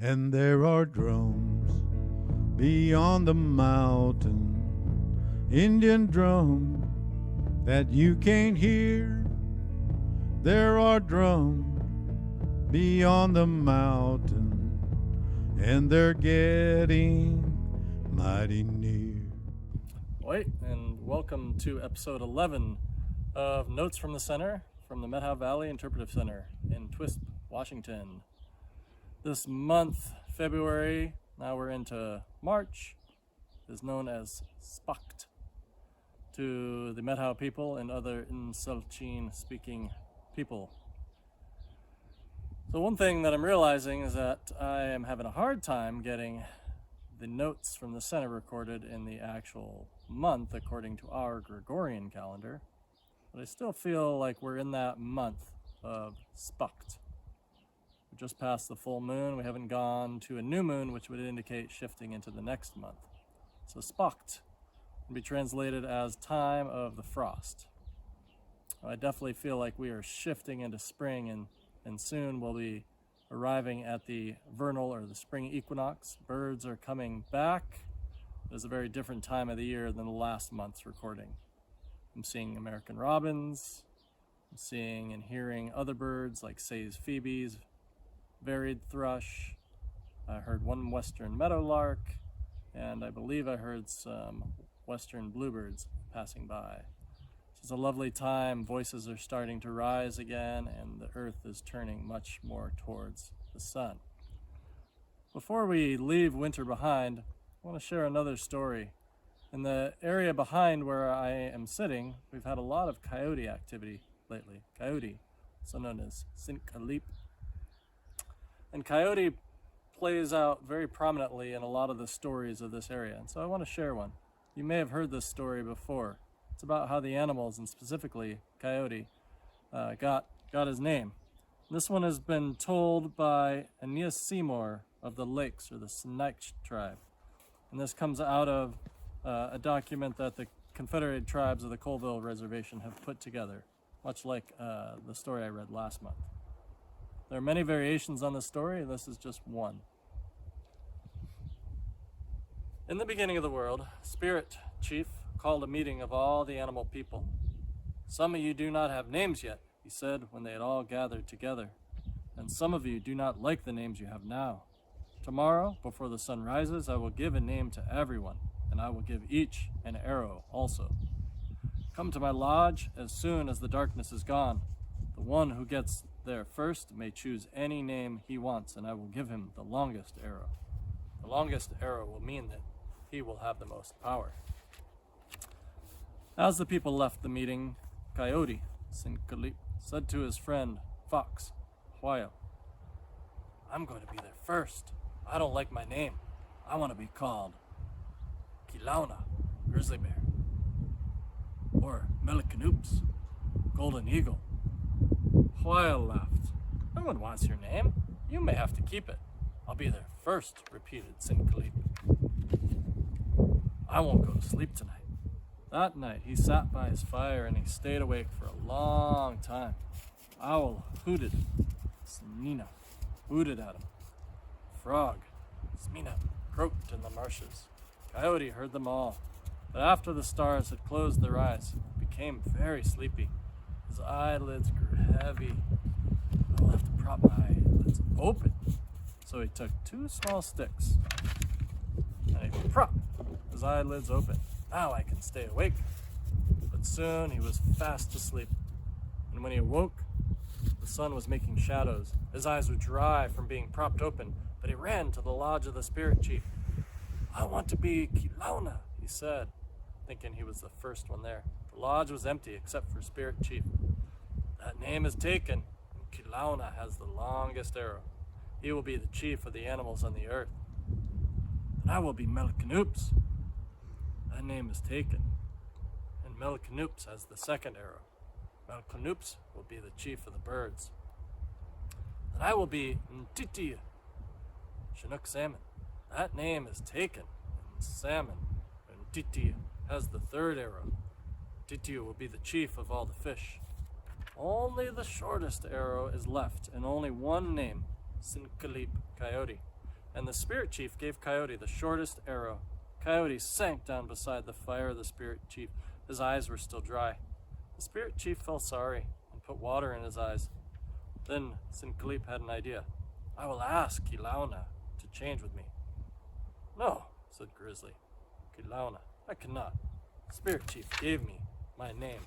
And there are drums beyond the mountain, Indian drum that you can't hear. There are drums beyond the mountain, and they're getting mighty near. Wait, and welcome to episode 11 of Notes from the Center from the Methow Valley Interpretive Center in Twisp, Washington. This month, February, now we're into March, is known as Spacht to the Methow people and other Insulcine-speaking people. So one thing that I'm realizing is that I am having a hard time getting the notes from the center recorded in the actual month according to our Gregorian calendar, but I still feel like we're in that month of Spacht. We're just past the full moon. We haven't gone to a new moon, which would indicate shifting into the next month. So Spacht can be translated as time of the frost. I definitely feel like we are shifting into spring, and soon we'll be arriving at the vernal or the spring equinox. Birds are coming back. It's a very different time of the year than the last month's recording. I'm seeing American robins. I'm seeing and hearing other birds like Say's phoebes, varied thrush. I heard one western meadowlark, and I believe I heard some western bluebirds passing by. It's a lovely time. Voices are starting to rise again, and the earth is turning much more towards the sun. Before we leave winter behind, I want to share another story. In the area behind where I am sitting, we've had a lot of coyote activity lately. Coyote, also known as Sincalip. And coyote plays out very prominently in a lot of the stories of this area, and so I want to share one. You may have heard this story before. It's about how the animals, and specifically coyote, got his name. This one has been told by Aeneas Seymour of the Lakes, or the Snake tribe. And this comes out of a document that the Confederated Tribes of the Colville Reservation have put together, much like the story I read last month. There are many variations on this story, and this is just one. In the beginning of the world, Spirit Chief called a meeting of all the animal people. "Some of you do not have names yet," he said when they had all gathered together, "and some of you do not like the names you have now. Tomorrow, before the sun rises, I will give a name to everyone, and I will give each an arrow also. Come to my lodge as soon as the darkness is gone. The one who gets there first may choose any name he wants, and I will give him the longest arrow. The longest arrow will mean that he will have the most power." As the people left the meeting, Coyote, Sincalip, said to his friend, Fox, Whale, "I'm going to be there first. I don't like my name. I want to be called Kilauna, Grizzly Bear, or Melicanoops, Golden Eagle." Whale laughed. "No one wants your name. You may have to keep it. I'll be there first," repeated Sincalip. "I won't go to sleep tonight." That night, he sat by his fire and he stayed awake for a long time. Owl hooted. Snina hooted at him. Frog, Smina, croaked in the marshes. Coyote heard them all. But after the stars had closed their eyes, he became very sleepy. His eyelids grew heavy. "I'll have to prop my eyelids open." So he took 2 small sticks and he propped his eyelids open. "Now I can stay awake." But soon he was fast asleep. And when he awoke, the sun was making shadows. His eyes were dry from being propped open, but he ran to the lodge of the Spirit Chief. "I want to be Kilauna," he said, thinking he was the first one there. The lodge was empty except for Spirit Chief. "That name is taken, and Kilauna has the longest arrow. He will be the chief of the animals on the earth." "And I will be Melicanoops." "That name is taken, and Melicanoops has the second arrow. Melicanoops will be the chief of the birds." "And I will be Ntiti, Chinook salmon. That name is taken, and salmon, Ntiti, has the third arrow. Ntiti will be the chief of all the fish. Only the shortest arrow is left, and only one name, Sincalip Coyote. and the spirit chief gave Coyote the shortest arrow. Coyote sank down beside the fire of the spirit chief. His eyes were still dry. The spirit chief felt sorry and put water in his eyes. Then Sinclair had an idea. I will ask Kilauna to change with me. No, said Grizzly. Kilauna, I cannot. The spirit chief gave me my name.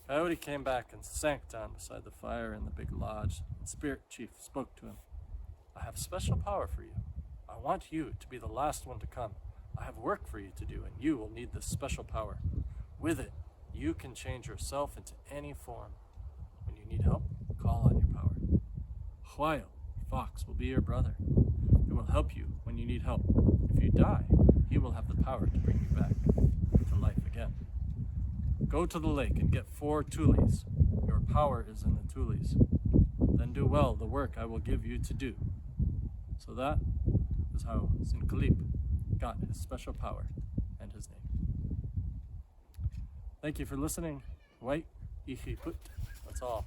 Coyote came back and sank down beside the fire in the big lodge. The spirit chief spoke to him. I have special power for you. I want you to be the last one to come. I have work for you to do, and you will need this special power. With it, you can change yourself into any form. When you need help, call on your power. Huayo, Fox, will be your brother. It will help you when you need help. If you die, he will have the power to bring you back to life again. Go to the lake and get 4 tules. Your power is in the tules. Then do well the work I will give you to do. So that is how Sinclair got his special power and his name. Thank you for listening. Wait, ihi put. That's all.